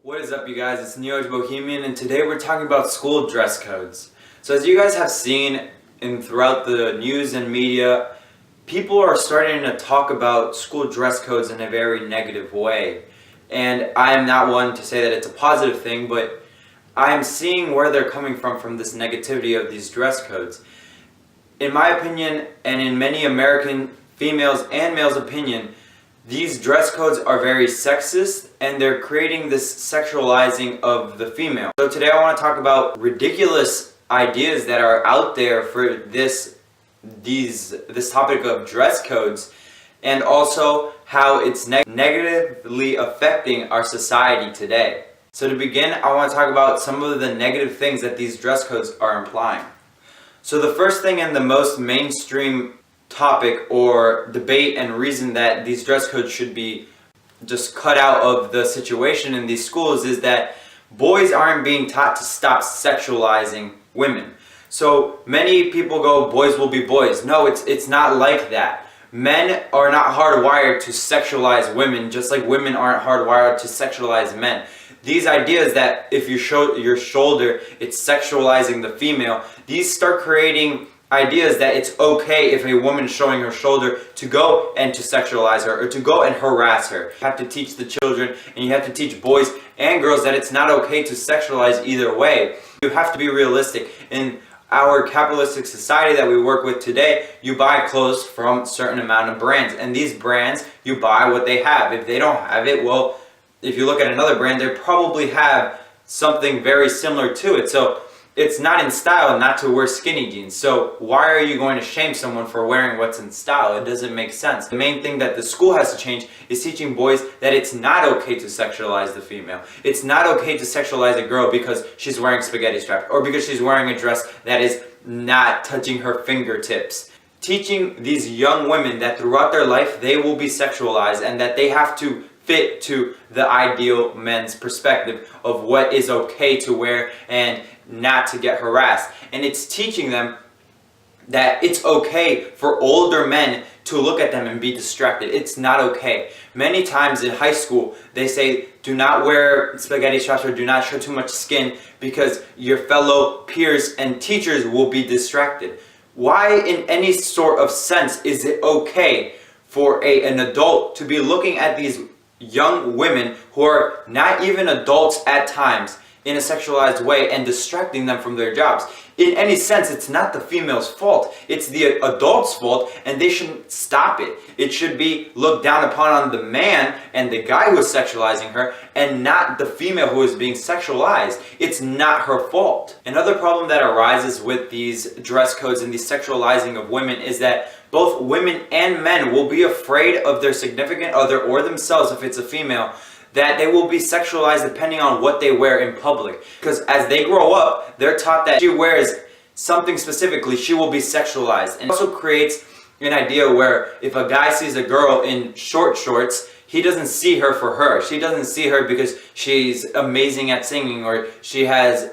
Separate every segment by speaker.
Speaker 1: What is up, you guys? It's N.A.B Bohemian, and today we're talking about school dress codes. So as you guys have seen throughout the news and media, people are starting to talk about school dress codes in a very negative way. And I am not one to say that it's a positive thing, but I am seeing where they're coming from this negativity of these dress codes. In my opinion, and in many American females and males' opinion, these dress codes are very sexist, and they're creating this sexualizing of the female. So today I want to talk about ridiculous ideas that are out there for this topic of dress codes, and also how it's negatively affecting our society today. So to begin, I want to talk about some of the negative things that these dress codes are implying. So the first thing, and the most mainstream topic or debate and reason that these dress codes should be just cut out of the situation in these schools, is that boys aren't being taught to stop sexualizing women. So many people go, boys will be boys. No, it's not like that. Men are not hardwired to sexualize women, just like women aren't hardwired to sexualize men. These ideas that if you show your shoulder, it's sexualizing the female, these start creating ideas that it's okay if a woman is showing her shoulder to go and to sexualize her or to go and harass her. You have to teach the children, and you have to teach boys and girls that it's not okay to sexualize either way. You have to be realistic. In our capitalistic society that we work with today, you buy clothes from a certain amount of brands, and these brands, you buy what they have. If they don't have it, well, if you look at another brand, they probably have something very similar to it. So it's not in style not to wear skinny jeans. So why are you going to shame someone for wearing what's in style? It doesn't make sense. The main thing that the school has to change is teaching boys that it's not okay to sexualize the female. It's not okay to sexualize a girl because she's wearing spaghetti straps or because she's wearing a dress that is not touching her fingertips. Teaching these young women that throughout their life they will be sexualized, and that they have to fit to the ideal men's perspective of what is okay to wear and not to get harassed. And it's teaching them that it's okay for older men to look at them and be distracted. It's not okay. Many times in high school, they say, do not wear spaghetti straps or do not show too much skin because your fellow peers and teachers will be distracted. Why in any sort of sense is it okay for an adult to be looking at these young women who are not even adults at times in a sexualized way and distracting them from their jobs? In any sense, it's not the female's fault. It's the adult's fault, and they shouldn't stop it. It should be looked down upon on the man and the guy who is sexualizing her, and not the female who is being sexualized. It's not her fault. Another problem that arises with these dress codes and the sexualizing of women is that both women and men will be afraid of their significant other, or themselves if it's a female, that they will be sexualized depending on what they wear in public. Because as they grow up, they're taught that she wears something specifically, she will be sexualized. And it also creates an idea where if a guy sees a girl in short shorts, he doesn't see her for her. She doesn't see her because she's amazing at singing, or she has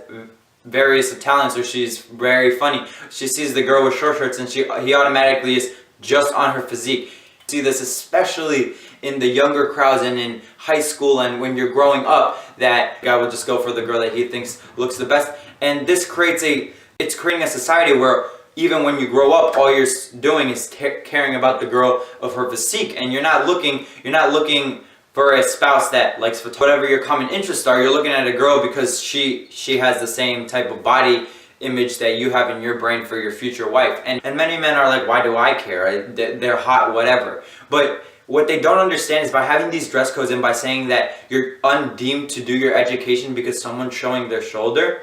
Speaker 1: various talents, or she's very funny. She sees the girl with short shorts and he automatically is just on her physique. See this especially in the younger crowds and in high school, and when you're growing up, that guy will just go for the girl that he thinks looks the best. And this creates it's creating a society where even when you grow up, all you're doing is caring about the girl of her physique, and you're not looking for a spouse that likes photography. Whatever your common interests are, you're looking at a girl because she has the same type of body image that you have in your brain for your future wife. And many men are like, why do I care? They're hot, whatever. But what they don't understand is by having these dress codes and by saying that you're undeemed to do your education because someone's showing their shoulder,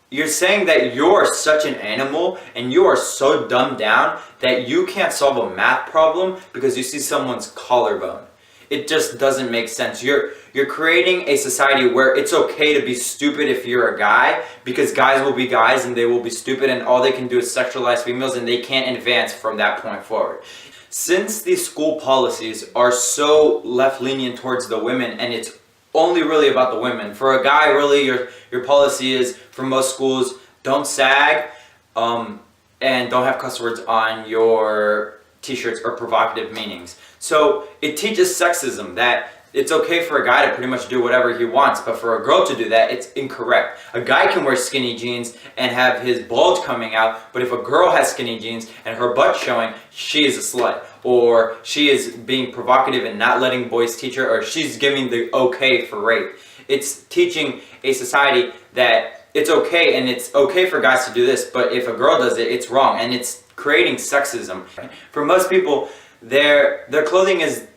Speaker 1: you're saying that you're such an animal and you are so dumbed down that you can't solve a math problem because you see someone's collarbone. It just doesn't make sense. You're creating a society where it's okay to be stupid if you're a guy, because guys will be guys and they will be stupid, and all they can do is sexualize females, and they can't advance from that point forward. Since these school policies are so left-leaning towards the women, and it's only really about the women. For a guy, really, your policy is, for most schools, don't sag, and don't have cuss words on your t-shirts or provocative meanings. So it teaches sexism, that it's okay for a guy to pretty much do whatever he wants, but for a girl to do that, it's incorrect. A guy can wear skinny jeans and have his bulge coming out, but if a girl has skinny jeans and her butt showing, she is a slut, or she is being provocative and not letting boys teach her, or she's giving the okay for rape. It's teaching a society that it's okay, and it's okay for guys to do this, but if a girl does it, it's wrong, and it's creating sexism. For most people, their clothing is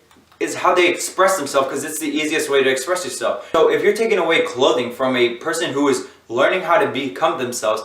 Speaker 1: how they express themselves, because it's the easiest way to express yourself. So if you're taking away clothing from a person who is learning how to become themselves,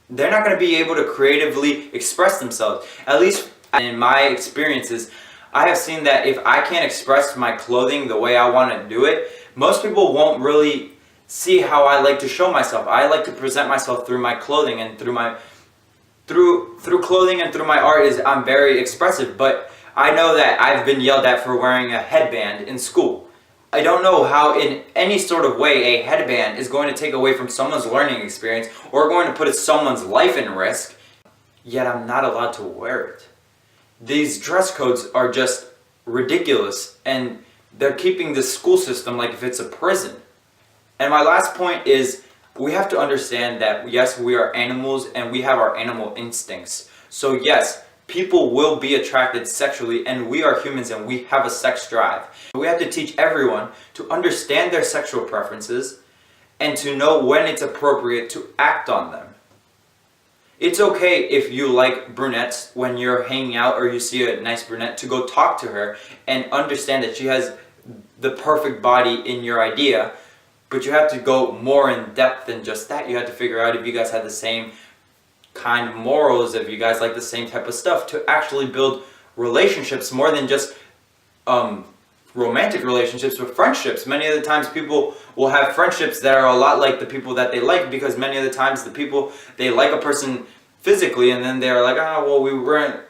Speaker 1: they're not going to be able to creatively express themselves. At least in my experiences, I have seen that if I can't express my clothing the way I want to do it, most people won't really see how I like to show myself. I like to present myself through my clothing, and through clothing and through my art I'm very expressive. But I know that I've been yelled at for wearing a headband in school. I don't know how in any sort of way a headband is going to take away from someone's learning experience or going to put someone's life in risk, yet I'm not allowed to wear it. These dress codes are just ridiculous, and they're keeping the school system like if it's a prison. And my last point is, we have to understand that yes, we are animals and we have our animal instincts. So yes, people will be attracted sexually, and we are humans and we have a sex drive. We have to teach everyone to understand their sexual preferences and to know when it's appropriate to act on them. It's okay if you like brunettes when you're hanging out or you see a nice brunette, to go talk to her and understand that she has the perfect body in your idea, but you have to go more in depth than just that. You have to figure out if you guys have the same kind of morals, if you guys like the same type of stuff, to actually build relationships more than just romantic relationships, but friendships. Many of the times people will have friendships that are a lot like the people that they like, because many of the times the people, they like a person physically and then they're like, oh well, we weren't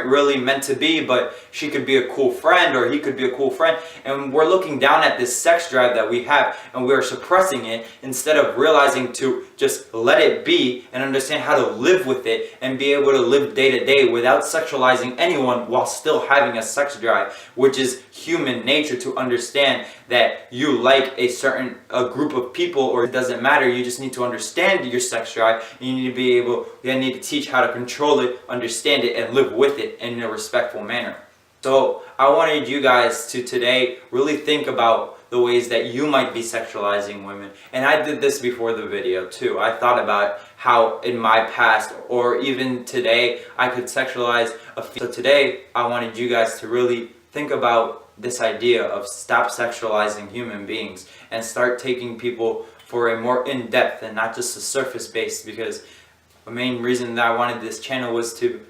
Speaker 1: really meant to be, but she could be a cool friend or he could be a cool friend. And we're looking down at this sex drive that we have and we're suppressing it, instead of realizing to just let it be and understand how to live with it and be able to live day to day without sexualizing anyone while still having a sex drive, which is human nature, to understand that you like a group of people, or it doesn't matter, you just need to understand your sex drive, and you need to teach how to control it, understand it, and live with it in a respectful manner. So I wanted you guys to today really think about the ways that you might be sexualizing women. And I did this before the video too. I thought about how in my past or even today I could sexualize a female. So today I wanted you guys to really think about this idea of stop sexualizing human beings and start taking people for a more in-depth and not just a surface-based, because the main reason that I wanted this channel was to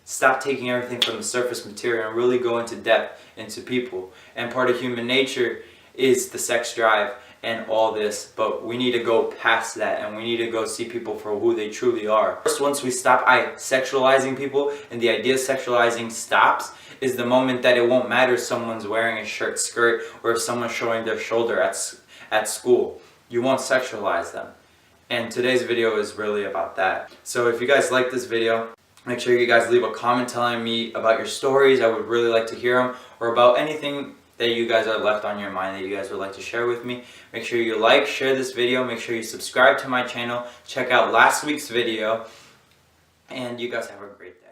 Speaker 1: stop taking everything from the surface material and really go into depth into people. And part of human nature is the sex drive and all this, but we need to go past that and we need to go see people for who they truly are. First, once we stop sexualizing people, and the idea of sexualizing stops, is the moment that it won't matter if someone's wearing a short skirt or if someone's showing their shoulder at school. You won't sexualize them. And today's video is really about that. So if you guys like this video, make sure you guys leave a comment telling me about your stories. I would really like to hear them, or about anything that you guys are left on your mind that you guys would like to share with me. Make sure you like, share this video, make sure you subscribe to my channel, check out last week's video, and you guys have a great day.